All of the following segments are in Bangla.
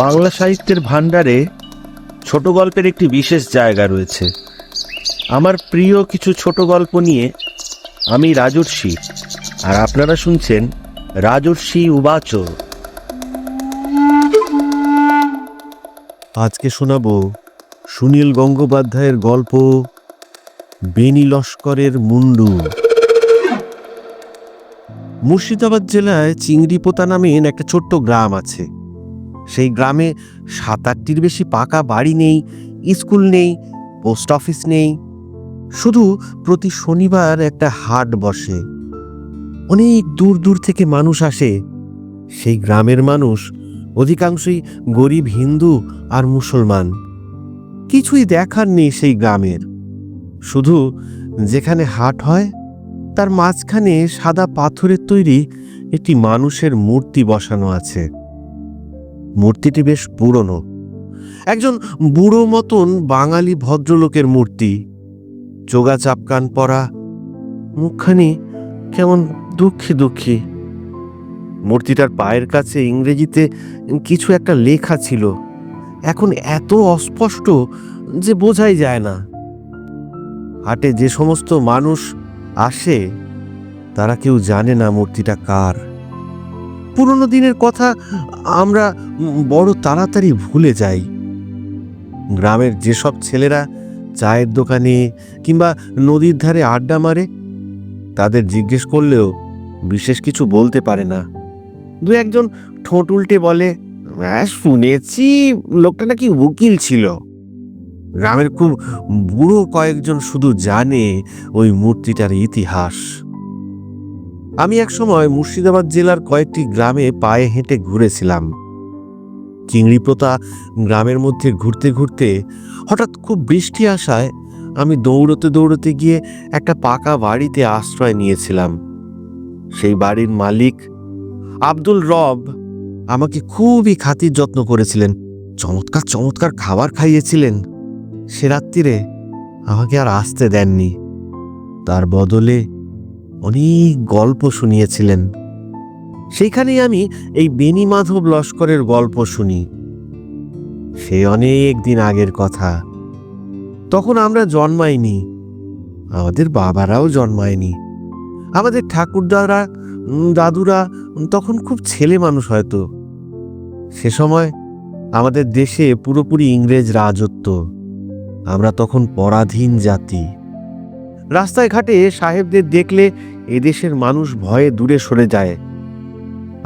বাংলা সাহিত্যের ভাণ্ডারে ছোট গল্পের একটি বিশেষ জায়গা রয়েছে। আমার প্রিয় কিছু ছোট গল্প নিয়ে আমি রাজর্ষি, আর আপনারা শুনছেন রাজর্ষি উবাচ। আজকে শোনাব সুনীল গঙ্গোপাধ্যায়ের গল্প বেনি লস্করের মুন্ডু। মুর্শিদাবাদ জেলায় চিংড়িপোতা নামে একটা ছোট্ট গ্রাম আছে। সেই গ্রামে ৭-৮টির বেশি পাকা বাড়ি নেই, স্কুল নেই, পোস্ট অফিস নেই। শুধু প্রতি শনিবার একটা হাট বসে। অনেক দূর দূর থেকে মানুষ আসে। সেই গ্রামের মানুষ অধিকাংশই গরিব হিন্দু আর মুসলমান। কিছুই দেখার নেই সেই গ্রামের। শুধু যেখানে হাট হয় তার মাঝখানে সাদা পাথরের তৈরি একটি মানুষের মূর্তি বসানো আছে। মূর্তিটি বেশ পুরনো, একজন বুড়ো মতন বাঙালি ভদ্রলোকের মূর্তি। চোগা চাপকান পরা, মুখখানি কেমন দুঃখী দুঃখী। মূর্তিটার পায়ের কাছে ইংরেজিতে কিছু একটা লেখা ছিল, এখন এত অস্পষ্ট যে বোঝাই যায় না। হাটে যে সমস্ত মানুষ আসে তারা কেউ জানে না মূর্তিটা কার। পুরনো দিনের কথা আমরা বড় তাড়াতাড়ি ভুলে যাই। গ্রামের যেসব ছেলেরা চায়ের দোকানে কিংবা নদীর ধারে আড্ডা মারে, তাদের জিজ্ঞেস করলেও বিশেষ কিছু বলতে পারে না। দু একজন ঠোঁট উল্টে বলে, শুনেছি লোকটা নাকি উকিল ছিল। গ্রামের খুব বুড়ো কয়েকজন শুধু জানে ওই মূর্তিটার ইতিহাস। আমি এক সময় মুর্শিদাবাদ জেলার কয়েকটি গ্রামে পায়ে হেঁটে ঘুরেছিলাম। চিংড়িপোতা গ্রামের মধ্যে ঘুরতে ঘুরতে হঠাৎ খুব বৃষ্টি আসায় আমি দৌড়তে দৌড়তে গিয়ে একটা পাকা বাড়িতে আশ্রয় নিয়েছিলাম। সেই বাড়ির মালিক আব্দুল রব আমাকে খুবই খাতির যত্ন করেছিলেন, চমৎকার চমৎকার খাবার খাইয়েছিলেন। সে রাত্রিরে আমাকে আর আসতে দেননি, তার বদলে অনেক গল্প শুনিয়েছিলেন। সেইখানেই আমি এই বেনি মাধব লস্করের গল্প শুনি। সে অনেক দিন আগের কথা। তখন আমরা জন্মাইনি, আমাদের বাবারাও জন্মায়নি। আমাদের ঠাকুরদারা দাদুরা তখন খুব ছেলে মানুষ হয়তো। সে সময় আমাদের দেশে পুরোপুরি ইংরেজ রাজত্ব। আমরা তখন পরাধীন জাতি। রাস্তায় ঘাটে সাহেবদের দেখলে এদেশের মানুষ ভয়ে দূরে সরে যায়।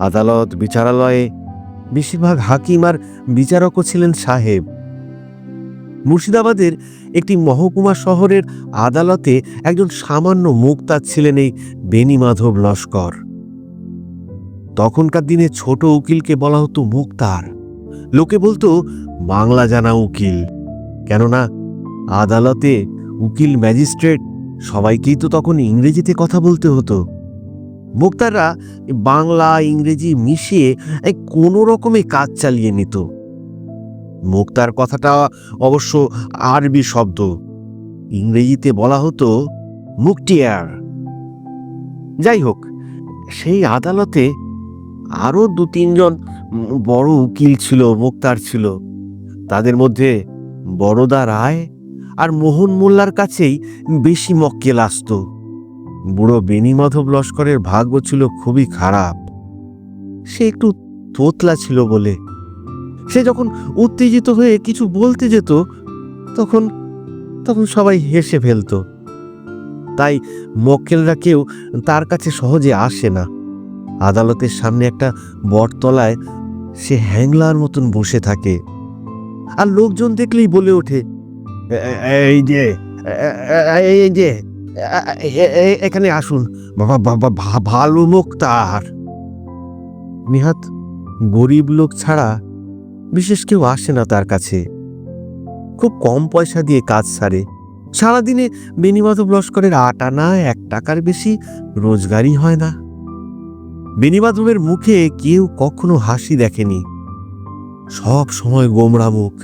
আদালত বিচারালয়ে বেশিরভাগ হাকিম আর বিচারকও ছিলেন সাহেব। মুর্শিদাবাদের একটি মহকুমা শহরের আদালতে একজন সামান্য মুক্তার ছিলেন এই বেনি মাধব লস্কর। তখনকার দিনে ছোট উকিলকে বলা হতো মুক্তার। লোকে বলতো বাংলা জানা উকিল, কেননা আদালতে উকিল ম্যাজিস্ট্রেট সবাইকেই তো তখন ইংরেজিতে কথা বলতে হতো। মুক্তাররা বাংলা ইংরেজি মিশিয়ে কোনো রকমে কাজ চালিয়ে নিত। মুক্তার কথাটা অবশ্য আরবি শব্দ, ইংরেজিতে বলা হতো মুক্তিয়ার। যাই হোক, সেই আদালতে আরো ২-৩ জন বড় উকিল ছিল, মুক্তার ছিল। তাদের মধ্যে বরদা রায় আর মোহন মোল্লার কাছেই বেশি মক্কেল আসত। বুড়ো বেনি মাধব লস্করের ভাগ্য ছিল খুবই খারাপ। সে একটু তোতলা ছিল বলে সে যখন উত্তেজিত হয়ে কিছু বলতে যেত তখন তখন সবাই হেসে ফেলত। তাই মক্কেলরা কেউ তার কাছে সহজে আসে না। আদালতের সামনে একটা বটতলায় সে হ্যাংলার মতন বসে থাকে, আর লোকজন দেখলেই বলে ওঠে, এই যে এই যে এখানে আসুন, বাবা ভালো মুক্তার। নিহাত গরিব লোক ছাড়া বিশেষ কেউ আসে না তার কাছে। খুব কম পয়সা দিয়ে কাজ সারে। সারাদিনে বেনি মাধব লস্করের ৮ আনা ১ টাকার বেশি রোজগারই হয় না। বেনি মাধবের মুখে কেউ কখনো হাসি দেখেনি, সব সময় গোমড়া মুখ।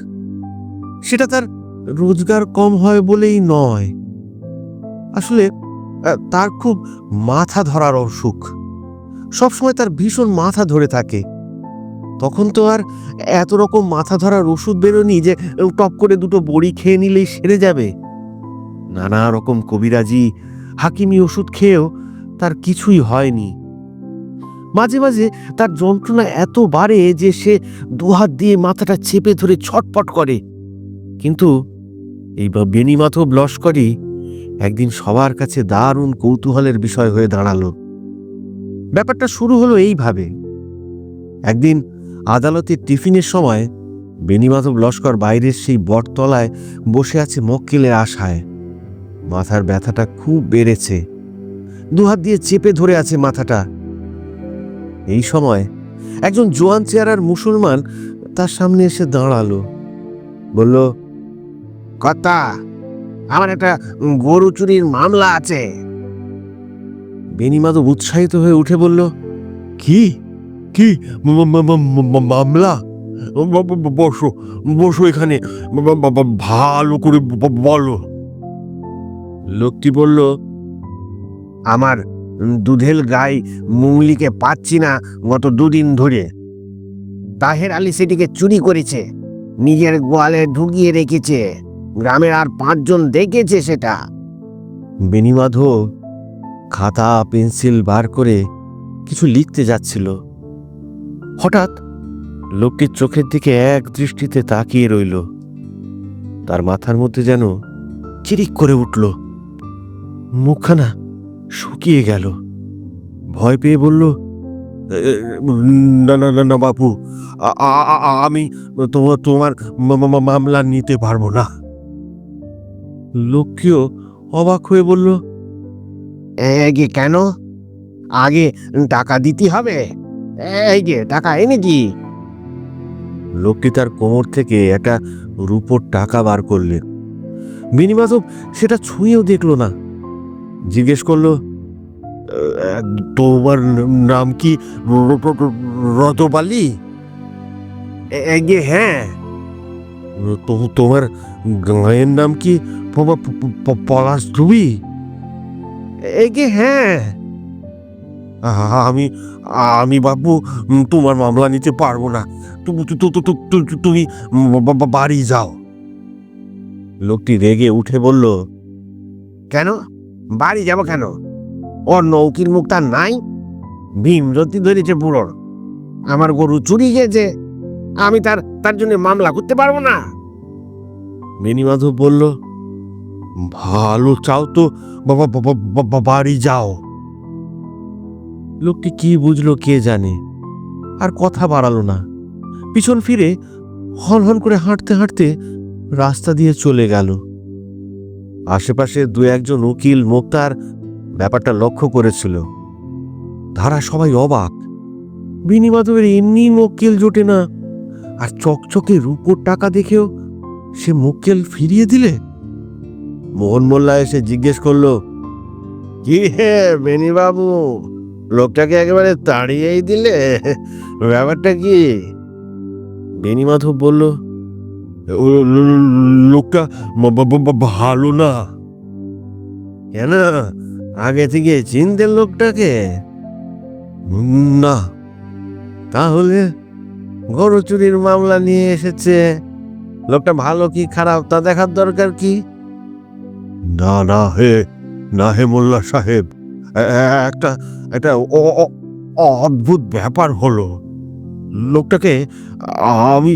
সেটা তার রোজগার কম হয় বলেই নয়, আসলে তার খুব মাথা ধরার অসুখ। সবসময় তার ভীষণ মাথা ধরে থাকে। তখন তো আর এত রকম মাথা ধরার ওষুধ বেরোনি যে টপ করে দুটো বড়ি খেয়ে নিলেই সেরে যাবে। নানা রকম কবিরাজি হাকিমি ওষুধ খেয়েও তার কিছুই হয়নি। মাঝে মাঝে তার যন্ত্রণা এত বাড়ে যে সে দুহাত দিয়ে মাথাটা চেপে ধরে ছটফট করে। কিন্তু এই বেণীমাধব লস্করই একদিন সবার কাছে দারুণ কৌতূহলের বিষয় হয়ে দাঁড়ালো। ব্যাপারটা শুরু হলো এইভাবে। একদিন আদালতের টিফিনের সময় বেণীমাধব লস্কর বাইরের সেই বটতলায় বসে আছে মক্কেলের আশায়। মাথার ব্যথাটা খুব বেড়েছে, দুহাত দিয়ে চেপে ধরে আছে মাথাটা। এই সময় একজন জোয়ান চেহারার মুসলমান তার সামনে এসে দাঁড়ালো, বলল, কর্তা, আমার একটা গরু চুরির মামলা আছে। বেণীমাধব উৎসাহিত হয়ে উঠে বলল, কি কি মামলা? বসো বসো এখানে, ভালো করে বলো। লোকটি বলল, আমার দুধেল গাই মুংলিকে পাচ্ছি না গত দুদিন ধরে। তাহের আলী সেটিকে চুরি করেছে, নিজের গোয়ালে ঢুকিয়ে রেখেছে। গ্রামের আর 5 জন দেখেছে সেটা। বেণীমাধব খাতা পেন্সিল বার করে কিছু লিখতে যাচ্ছিল। হঠাৎ লোকটির চোখের দিকে এক দৃষ্টিতে তাকিয়ে রইল। তার মাথার মধ্যে যেন চিরিক করে উঠল, মুখখানা শুকিয়ে গেল। ভয় পেয়ে বলল, না না না বাপু, আমি তোমার মামলা নিতে পারবো না। লোকটিও অবাক হয়ে বলল, কেন? আগে টাকা দিতে হবে। এই যে টাকা এনেছি। লোকটি তার কোমর থেকে একটা রূপোর টাকা বার করলেন। বেণীমাধব সেটা ছুঁয়েও দেখলো না। জিজ্ঞেস করলো, তোমার নাম কি রতবালি? হ্যাঁ। তোমার গায়ের নাম কি পলাশ ধুবি? হ্যাঁ। আমি আমি বাবু তোমার মামলা নিতে পারবো না, তুমি বাড়ি যাও। লোকটি রেগে উঠে বলল, কেন বাড়ি যাব কেন? অন্য উকিল মুক্তার নাই? ভীমরতি ধরেছে বুড়োর। আমার গরু চুরি গেছে, আমি তার জন্য মামলা করতে পারবো না। বেণীমাধব বলল, ভালো চাও তো বাড়ি যাও। লোকটি কি বুঝলো কে জানে, আর কথা বাড়ালো না। পিছন ফিরে হন হন করে হাঁটতে হাঁটতে রাস্তা দিয়ে চলে গেল। আশেপাশে 2-1 উকিল মোক্তার ব্যাপারটা লক্ষ্য করেছিল। তারা সবাই অবাক। বেণীমাধবের এমনি মক্কেল জোটে না, আর চকচকে রূপোর টাকা দেখেও সে মক্কেল ফিরিয়ে দিলে। মোহন মোল্লা এসে জিজ্ঞেস করলো, কি হে বেণীবাবু, লোকটাকে একেবারে তাড়িয়েই দিলে, ব্যাপারটা কি? বেণীমাধব বলল, লোকটা ভালো না। কেন, আগে থেকে চিনতেন লোকটাকে? না। তাহলে গরু চুরির মামলা নিয়ে এসেছে, লোকটা ভালো কি খারাপ তা দেখার দরকার কি? না না হে মোল্লা সাহেব, একটা একটা অদ্ভুত ব্যাপার হলো। লোকটাকে আমি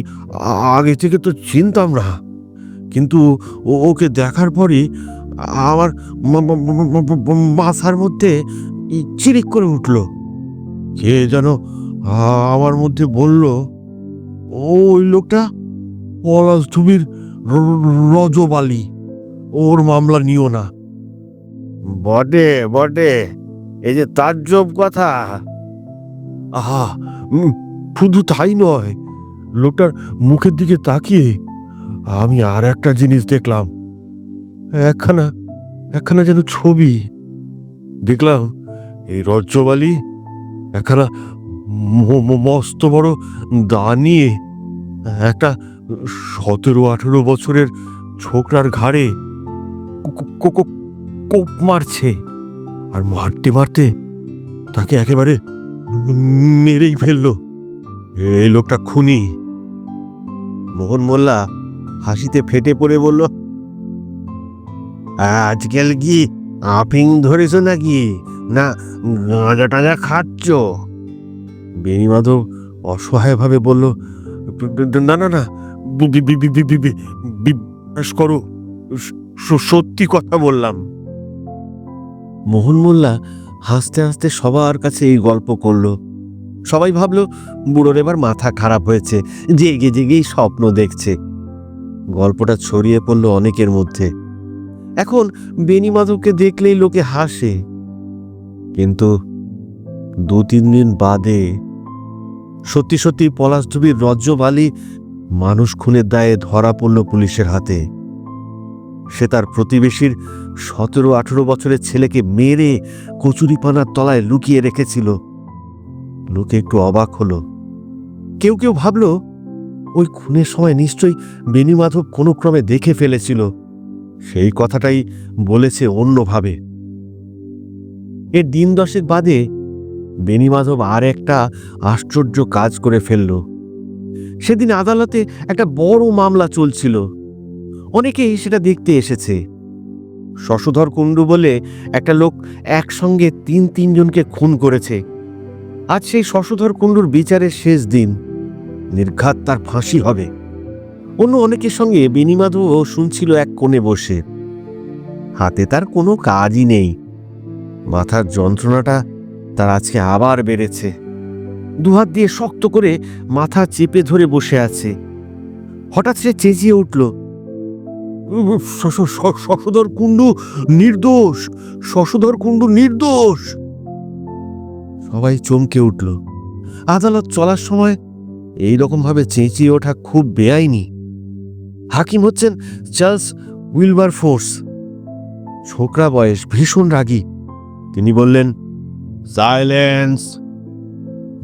আগে থেকে তো চিনতাম না, কিন্তু ওকে দেখার পরই আমার মাথার মধ্যে চিরিক করে উঠল। কে যেন আমার মধ্যে বলল, ওই লোকটা পলাশ ধুবির রজবালি, ওর মামলা নিও না। বটে বটে, এই যে তাজ্জব কথা। আহা, শুধু তাই নয়, লোকটার মুখের দিকে তাকিয়ে আমি আর একটা জিনিস দেখলাম। একখানা যেন ছবি দেখলাম। এই রজ্জবালি একখানা মস্ত বড় দা নিয়ে একটা 17-18 বছরের ছোকরার ঘাড়ে কোপ মারছে, আর মারতে মারতে তাকে একেবারে মেরেই ফেললো। এই লোকটা খুনি। মোহন মোল্লা হাসিতে ফেটে পড়ে বলল, আজকাল কি আফিং ধরেছ নাকি, না গাঁজা টাজা খাচ্ছ? বেণীমাধব অসহায়ভাবে বলল, না না না, বিশ্বাস করো, সত্যি কথা বললাম। মোহন মোল্লা হাসতে হাসতে সবার কাছে এই গল্প করলো। সবাই ভাবলো বুড়োর এবার মাথা খারাপ হয়েছে, জেগে জেগেই স্বপ্ন দেখছে। গল্পটা ছড়িয়ে পড়লো অনেকের মধ্যে। এখন বেণীমাধবকে দেখলেই লোকে হাসে, কিন্তু 2-3 দিন বাদে সত্যি সত্যি পলাশডুবির রজ্জব আলী মানুষ খুনের দায়ে ধরা পড়ল পুলিশের হাতে। সে তার প্রতিবেশীর 17-18 বছরের ছেলেকে মেরে কচুরিপানার তলায় লুকিয়ে রেখেছিল। লোকে একটু অবাক হলো। কেউ কেউ ভাবলো ওই খুনের সময় নিশ্চয়ই বেণীমাধব কোনো ক্রমে দেখে ফেলেছিল, সেই কথাটাই বলেছে অন্যভাবে। এর দিন 10 বাদে বেণীমাধব আর একটা আশ্চর্য কাজ করে ফেলল। সেদিন আদালতে একটা বড় মামলা চলছিল। অনেকেই সেটা দেখতে এসেছে। শশধর কুণ্ডু বলে একটা লোক একসঙ্গে 3 জনকে খুন করেছে। আজ সেই শশধর কুণ্ডুর বিচারের শেষ দিন, নির্ঘাত তার ফাঁসি হবে। অন্য অনেকের সঙ্গে বেণীমাধবও শুনছিল এক কোণে বসে। হাতে তার কোনো কাজই নেই। মাথার যন্ত্রণাটা তার আজকে আবার বেড়েছে। দুহাত দিয়ে শক্ত করে মাথা চেপে ধরে বসে আছে। হঠাৎ সে চেঁচিয়ে উঠল, শশধর কুণ্ডু নির্দোষ, শশধর কুণ্ডু নির্দোষ। সবাই চমকে উঠল। আদালত চলার সময় এই রকম ভাবে চেঁচিয়ে ওঠা খুব বেআইনি। হাকিম হচ্ছেন চার্লস উইলবারফোর্স। ছোকরা বয়স, ভীষণ রাগী। তিনি বললেন, সাইলেন্স।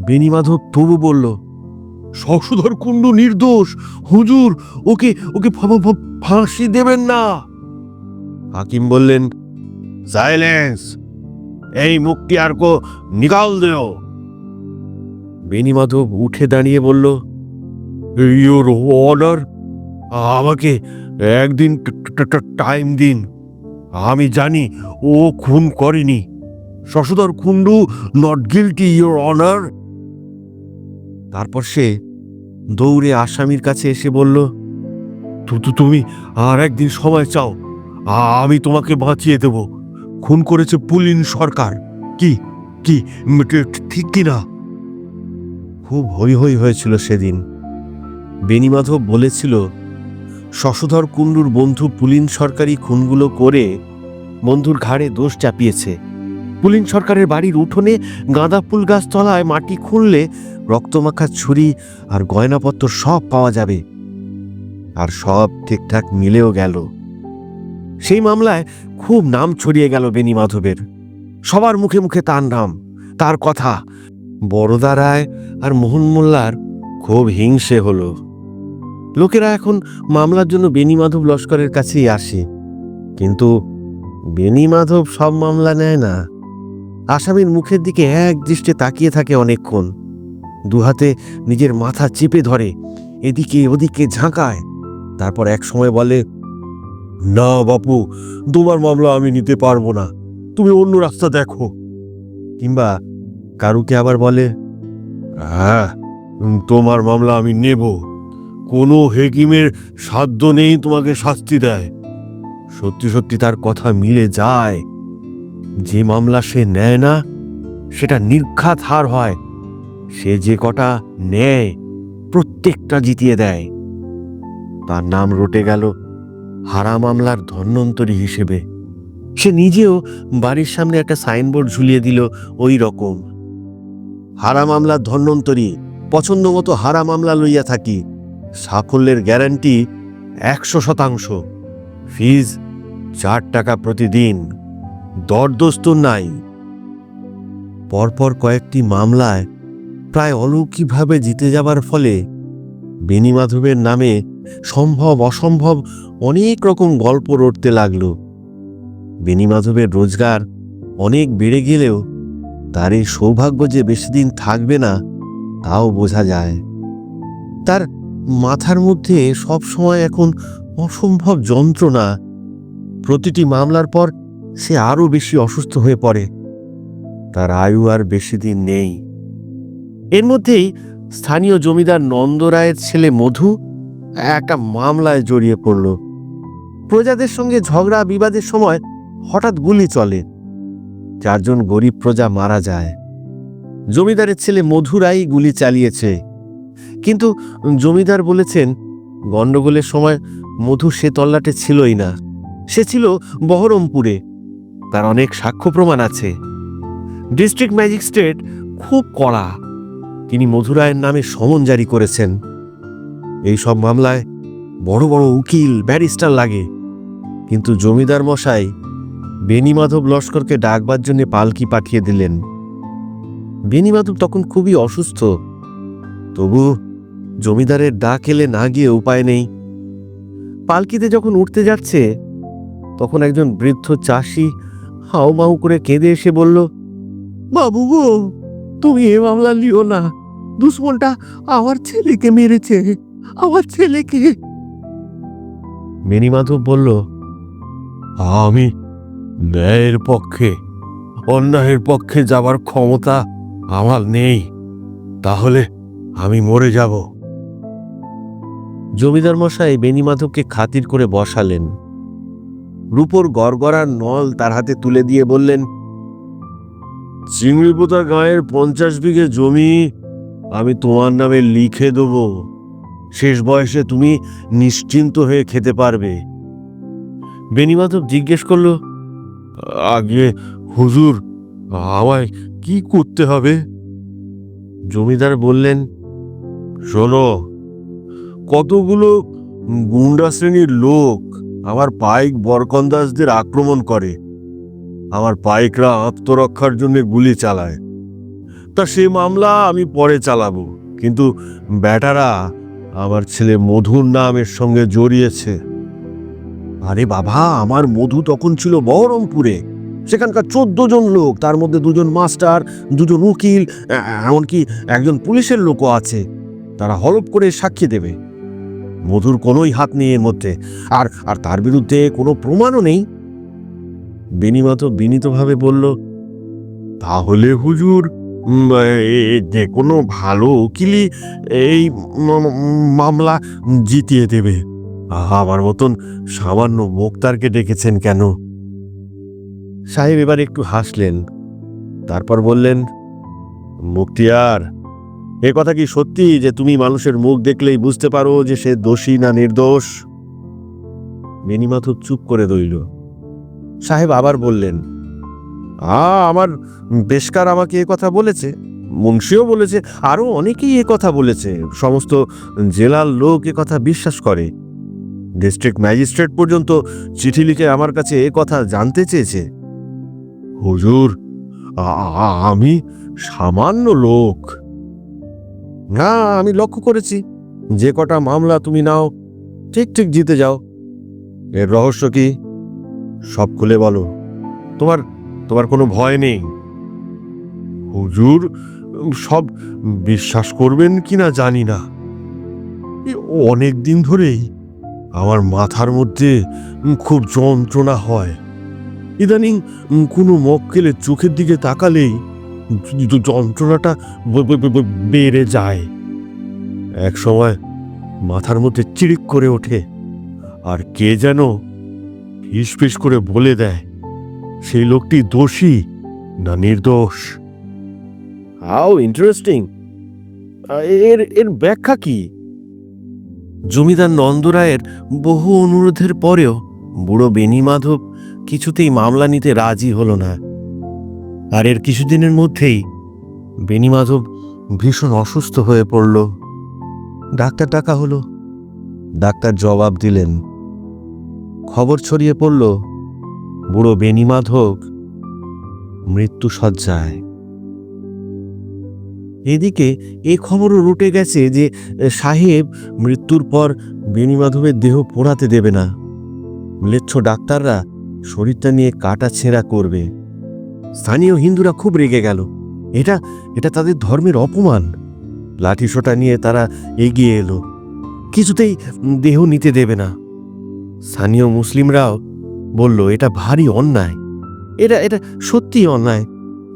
বেণীমাধব তবু বলল, শশধর কুণ্ডু নির্দোষ, হুজুর, ওকে ওকে ফাঁসি দেবেন না। হাকিম বললেন, সাইলেন্স, এই মুক্তিয়ারকে নিকাল দেও। বেণীমাধব উঠে দাঁড়িয়ে বলল, ইওর অর্ডার, আমাকে একদিন টাইম দিন। আমি জানি ও খুন করেনি। Shashadhar Kundu not guilty, your honour. তারপর সে দৌড়ে আসামির কাছে এসে বলল, তুমি আর একদিন সময় চাও, আমি তোমাকে বাঁচিয়ে দেব। খুন করেছে পুলিন সরকার। কি কি ঠিক কিনা? খুব হৈ হৈ হয়েছিল সেদিন। বেণীমাধব বলেছিল, শশধর কুণ্ডুর বন্ধু পুলিন সরকারি খুনগুলো করে বন্ধুর ঘাড়ে দোষ চাপিয়েছে। পুলিন সরকারের বাড়ির উঠোনে গাঁদা ফুল গাছ তলায় মাটি খুঁড়লে রক্তমাখা ছুরি আর গয়নাপত্র সব পাওয়া যাবে। আর সব ঠিকঠাক মিলেও গেল। সেই মামলায় খুব নাম ছড়িয়ে গেল বেণীমাধবের। সবার মুখে মুখে তার নাম, তার কথা। বরদা রায় আর মোহন মোল্লার খুব হিংসে হলো। লোকেরা এখন মামলার জন্য বেণীমাধব লস্করের কাছেই আসে, কিন্তু বেণীমাধব সব মামলা নেয় না। আসামির মুখের দিকে এক দৃষ্টে তাকিয়ে থাকে অনেকক্ষণ। দুহাতে নিজের মাথা চেপে ধরে, এদিকে ওদিকে ঝাঁকায়। তারপর এক সময় বলে, না বাপু, তোমার মামলা আমি নিতে পারবো না, তুমি অন্য রাস্তা দেখো। কিংবা কারুকে আবার বলে, হ্যাঁ, তোমার মামলা আমি নেব। কোনো হেকিমের সাধ্য নেই তোমাকে শাস্তি দেয়। সত্যি সত্যি তার কথা মিলে যায়। যে মামলা সে নেয় না, সেটা নির্ঘাত হার হয়। সে যে কটা নেয়, প্রত্যেকটা জিতিয়ে দেয়। তার নাম রটে গেল হারা মামলার ধন্বন্তরী হিসেবে। সে নিজেও বাড়ির সামনে একটা সাইনবোর্ড ঝুলিয়ে দিল ওই রকম, হারা মামলার ধন্বন্তরী। পছন্দ মতো হারা মামলা লইয়া থাকি। সাফল্যের গ্যারান্টি 100%। ফিজ 4 টাকা প্রতিদিন। দরদস্তুর নাই। পরপর কয়েকটি মামলায় প্রায় অলৌকিকভাবে জিতে যাবার ফলে বেণীমাধবের নামে সম্ভব অসম্ভব অনেক রকম গল্প রটতে লাগলো। বেণীমাধবের রোজগার অনেক বেড়ে গেলেও তার এই সৌভাগ্য যে বেশি দিন থাকবে না, তাও বোঝা যায়। তার মাথার মধ্যে সব সময় এখন অসম্ভব যন্ত্রণা। প্রতিটি মামলার পর সে আরো বেশি অসুস্থ হয়ে পড়ে। তার আয়ু আর বেশি দিন নেই। এর মধ্যেই স্থানীয় জমিদার নন্দরায়ের ছেলে মধু একটা মামলায় জড়িয়ে পড়ল। প্রজাদের সঙ্গে ঝগড়া বিবাদের সময় হঠাৎ গুলি চলে, 4 জন গরিব প্রজা মারা যায়। জমিদারের ছেলে মধুরাই গুলি চালিয়েছে, কিন্তু জমিদার বলেছেন গন্ডগোলের সময় মধু সে তল্লাটে ছিলই না, সে ছিল বহরমপুরে। তার অনেক সাক্ষ্য প্রমাণ আছে। ডিস্ট্রিক্ট ম্যাজিস্ট্রেট খুব কড়া, তিনি মধুরায়ের নামে সমন জারি করেছেন। এই সব মামলায় বড় বড় উকিল ব্যারিস্টার লাগে, কিন্তু জমিদার মশাই বেণীমাধব লস্করকে ডাকবার জন্য পালকি পাঠিয়ে দিলেন। বেণীমাধব তখন খুবই অসুস্থ, তবু জমিদারের ডাক এলে না গিয়ে উপায় নেই। পালকিতে যখন উঠতে যাচ্ছে তখন একজন বৃদ্ধ চাষি হাউমাউ করে কেঁদে এসে বলল, বাবু গো, তুমি এ মামলা লিও না, দুশ্মনটা আমার ছেলেকে মেরেছে, আমার ছেলেকে। বেণীমাধব বলল, আমি ন্যায়ের পক্ষে, অন্যায়ের পক্ষে যাবার ক্ষমতা আমার নেই, তাহলে আমি মরে যাব। জমিদার মশাই বেণীমাধবকে খাতির করে বসালেন। রূপোর গড়গড়ার নল তার হাতে তুলে দিয়ে বললেন, চিংড়িপোতা গাঁয়ের 50 বিঘে জমি আমি তোমার নামে লিখে দেব। শেষ বয়সে তুমি নিশ্চিন্ত হয়ে খেতে পারবে। বেণীমাধব জিজ্ঞেস করল, আগে হুজুর, আমায় কি করতে হবে? জমিদার বললেন, শোনো, কতগুলো গুন্ডা শ্রেণীর লোক আমার পাইক বরকন্দাজদের আক্রমণ করে। আমার পাইকরা আত্মরক্ষার জন্য গুলি চালায়। তা সে মামলা আমি পরে চালাবো, কিন্তু ব্যাটারা আমার ছেলে মধুর নামের সঙ্গে জড়িয়েছে। আরে বাবা, আমার মধু তখন ছিল বহরমপুরে। সেখানকার 14 জন লোক, তার মধ্যে 2 জন মাস্টার, 2 জন উকিল, এমনকি একজন পুলিশের লোকও আছে। তারা হলফ করে সাক্ষী দেবে। মধুর কোনোই হাত নেই এর মধ্যে, আর আর তার বিরুদ্ধে কোনো প্রমাণও নেই। বেণীমাধব বিনীতভাবে বলল, তাহলে হুজুর, যে কোনো ভালো উকিলই এই মামলা জিতিয়ে দেবে। আমার মতন সামান্য মোক্তারকে ডেকেছেন কেন? সাহেব এবার একটু হাসলেন, তারপর বললেন, মুক্তিয়ার, এ কথা কি সত্যি যে তুমি মানুষের মুখ দেখলেই বুঝতে পারো যে সে দোষী না নির্দোষ? বেণীমাধব চুপ করে রইল। সাহেব আবার বললেন, আমার পেশকার আমাকে এ কথা বলেছে, মুন্সিও বলেছে, আরো অনেকেই এ কথা বলেছে। সমস্ত জেলার লোক এ কথা বিশ্বাস করে। ডিস্ট্রিক্ট ম্যাজিস্ট্রেট পর্যন্ত চিঠি লিখে আমার কাছে এ কথা জানতে চেয়েছে। হুজুর, আমি সামান্য লোক। না, আমি লক্ষ্য করেছি, যে কটা মামলা তুমি নাও ঠিক ঠিক জিতে যাও। এর রহস্য কি? সব খুলে বলো। তোমার তোমার কোনো ভয় নেই। হুজুর, সব বিশ্বাস করবেন কিনা জানি না, অনেক দিন ধরেই আমার মাথার মধ্যে খুব যন্ত্রণা হয়। ইদানিং কোনো মক্কেলের চোখের দিকে তাকালেই যন্ত্রণাটা বেড়ে যায়। এক সময় মাথার মধ্যে চিড়িক করে ওঠে, আর কে যেন ফিসফিস করে বলে দেয় সেই লোকটি দোষী না নির্দোষ। How interesting! এর ব্যাখ্যা কি? জমিদার নন্দরায়ের বহু অনুরোধের পরেও বুড়ো বেণীমাধব কিছুতেই মামলা নিতে রাজি হলো না। আর এর কিছুদিনের মধ্যেই বেণীমাধব ভীষণ অসুস্থ হয়ে পড়ল। ডাক্তার ডাকা হলো। ডাক্তার জবাব দিলেন। খবর ছড়িয়ে পড়ল, বুড়ো বেণীমাধব মৃত্যুশয্যায়। এদিকে এই খবরও রটে গেছে যে সাহেব মৃত্যুর পর বেণীমাধবের দেহ পোড়াতে দেবে না। ম্লেচ্ছ ডাক্তাররা শরীরটা নিয়ে কাটা ছেঁড়া করবে। স্থানীয় হিন্দুরা খুব রেগে গেল। এটা এটা তাদের ধর্মের অপমান। লাঠিসোঁটা নিয়ে তারা এগিয়ে এলো। কিছুতেই দেহ নিতে দেবে না। স্থানীয় মুসলিমরাও বলল, এটা ভারী অন্যায়, এটা এটা সত্যিই অন্যায়।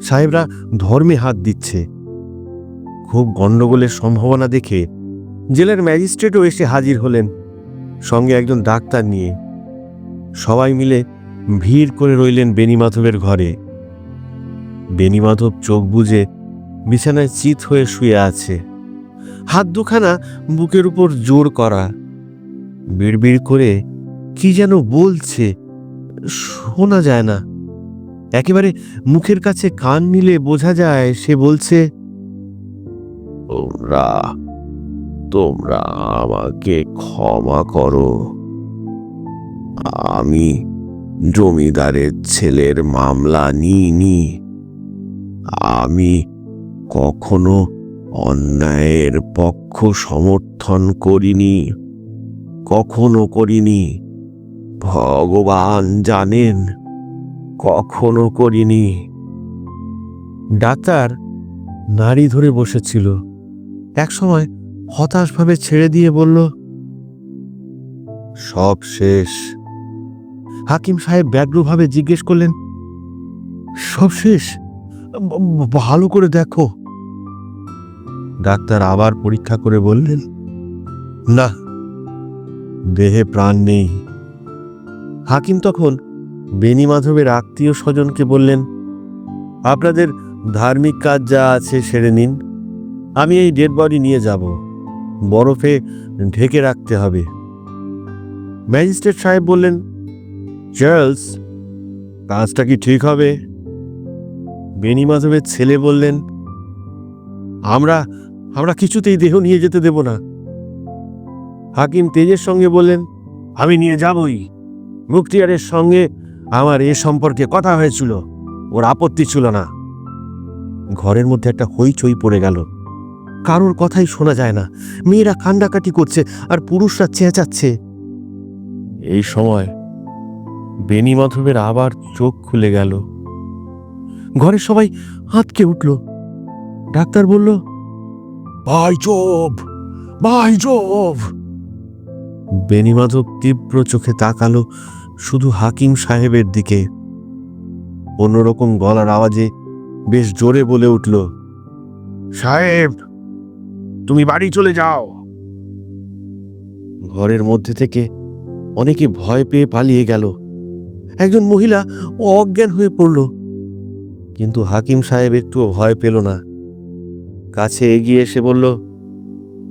সাহেবরা ধর্মে হাত দিচ্ছে। খুব গণ্ডগোলের সম্ভাবনা দেখে জেলার ম্যাজিস্ট্রেটও এসে হাজির হলেন, সঙ্গে একজন ডাক্তার নিয়ে। সবাই মিলে ভিড় করে রইলেন বেণীমাধবের ঘরে। বেণীমাধব চোখ বুজে বিছানায় চিত হয়ে শুয়ে আছে, হাত দুখানা বুকের উপর জোর করা। বিড়বিড় করে কি যেন বলছে, শোনা যায় না। একেবারে মুখের কাছে কান নিলে বোঝা যায় সে বলছে, তোমরা তোমরা আমাকে ক্ষমা করো। আমি জমিদারের ছেলের মামলা নিইনি। আমি কখনো অন্যায়ের পক্ষ সমর্থন করিনি, কখনো করিনি। ভগবান জানেন, কখনো করিনি। ডাক্তার নাড়ি ধরে বসেছিল। একসময় হতাশভাবে ছেড়ে দিয়ে বলল, সব শেষ। হাকিম সাহেব ব্যগ্রভাবে জিজ্ঞেস করলেন, সব শেষ? ভালো করে দেখো। ডাক্তার আবার পরীক্ষা করে বললেন, না, দেহে প্রাণ নেই। হাকিম তখন বেণীমাধবের আত্মীয় স্বজনকে বললেন, আপনাদের ধার্মিক কাজ যা আছে সেরে নিন। আমি এই ডেড বডি নিয়ে যাব, বরফে ঢেকে রাখতে হবে। ম্যাজিস্ট্রেট সাহেব বললেন, চার্লস, কাজটা কি ঠিক হবে? বেণীমাধবের ছেলে বললেন, আমরা আমরা কিছুতেই দেহ নিয়ে যেতে দেব না। হাকিম তেজের সঙ্গে বললেন, আমি নিয়ে যাবই। মুখতিয়ারের সঙ্গে আমার এ সম্পর্কে কথা হয়েছিল, ওর আপত্তি ছিল না। ঘরের মধ্যে একটা হইচই পড়ে গেল। কারোর কথাই শোনা যায় না। মেয়েরা কান্নাকাটি করছে আর পুরুষরা চেঁচাচ্ছে। এই সময় বেণীমাধবের আবার চোখ খুলে গেল। ঘরে সবাই আঁতকে উঠল। ডাক্তার বলল, ভাইজোব, ভাইজোব। বেণীমাধব তীব্র চোখে তাকালো শুধু হাকিম সাহেবের দিকে। অন্যরকম গলার আওয়াজে বেশ জোরে বলে উঠল, সাহেব, তুমি বাড়ি চলে যাও। ঘরের মধ্যে থেকে অনেকে ভয় পেয়ে পালিয়ে গেল। একজন মহিলা অজ্ঞান হয়ে পড়ল, কিন্তু হাকিম সাহেব একটুও ভয় পেল না। কাছে এগিয়ে এসে বলল,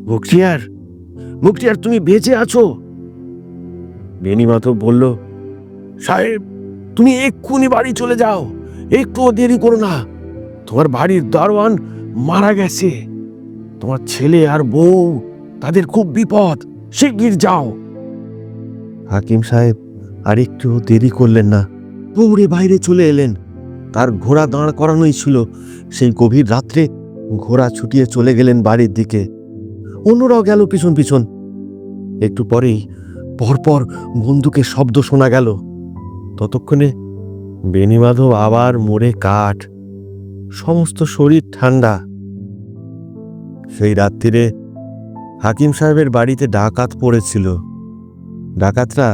মুখতিয়ার, মুখতিয়ার, তুমি বেঁচে আছো? বেণীমাধব বলল, সাহেব, তুমি এক্ষুনি বাড়ি চলে যাও, একটুও দেরি করো না। তোমার বাড়ির দারোয়ান মারা গেছে। তোমার ছেলে আর বউ, তাদের খুব বিপদ, শিগগির যাও। হাকিম সাহেব আর একটু দেরি করলেন না, দৌড়ে বাইরে চলে এলেন। তার ঘোড়া দাঁড় করানোই ছিল। সেই গভীর রাত্রে ঘোড়া ছুটিয়ে চলে গেলেন বাড়ির দিকে। অন্যরাও গেল পিছন পিছন। একটু পরেই পরপর বন্দুকের শব্দ শোনা গেল। ততক্ষণে বেণীমাধব আবার মরে কাঠ, সমস্ত শরীর ঠান্ডা। সেই রাত্রিরে হাকিম সাহেবের বাড়িতে ডাকাত পড়েছিল। ডাকাতরা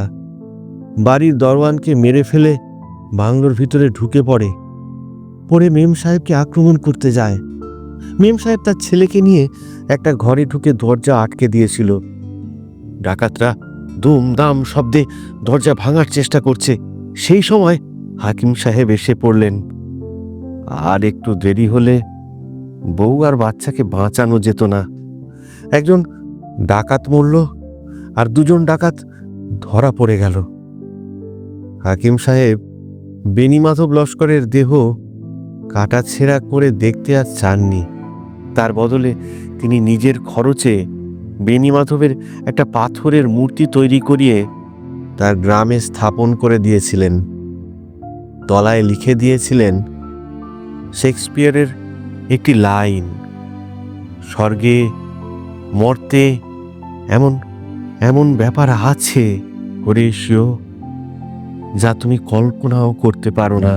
বাড়ির দরওয়ানকে মেরে ফেলে বাংলোর ভিতরে ঢুকে পড়ে মেম সাহেবকে আক্রমণ করতে যায়। মেম সাহেব তার ছেলেকে নিয়ে একটা ঘরে ঢুকে দরজা আটকে দিয়েছিল। ডাকাতরা দুমদাম শব্দে দরজা ভাঙার চেষ্টা করছে। সেই সময় হাকিম সাহেব এসে পড়লেন। আর একটু দেরি হলে বউ আর বাচ্চাকে বাঁচানো যেত না। একজন ডাকাত মরল, আর দুজন ডাকাত ধরা পড়ে গেল। হাকিম সাহেব বেণীমাধব লস্করের দেহ কাটাছেঁড়া করে দেখতে আর চাননি। তার বদলে তিনি নিজের খরচে বেণীমাধবের একটা পাথরের মূর্তি তৈরি করিয়ে তার গ্রামে স্থাপন করে দিয়েছিলেন। তলায় লিখে দিয়েছিলেন শেক্সপিয়ারের একটি লাইন, স্বর্গে মর্তে এমন এমন ব্যাপার আছে হরিশিও, যা তুমি কল্পনাও করতে পারো না।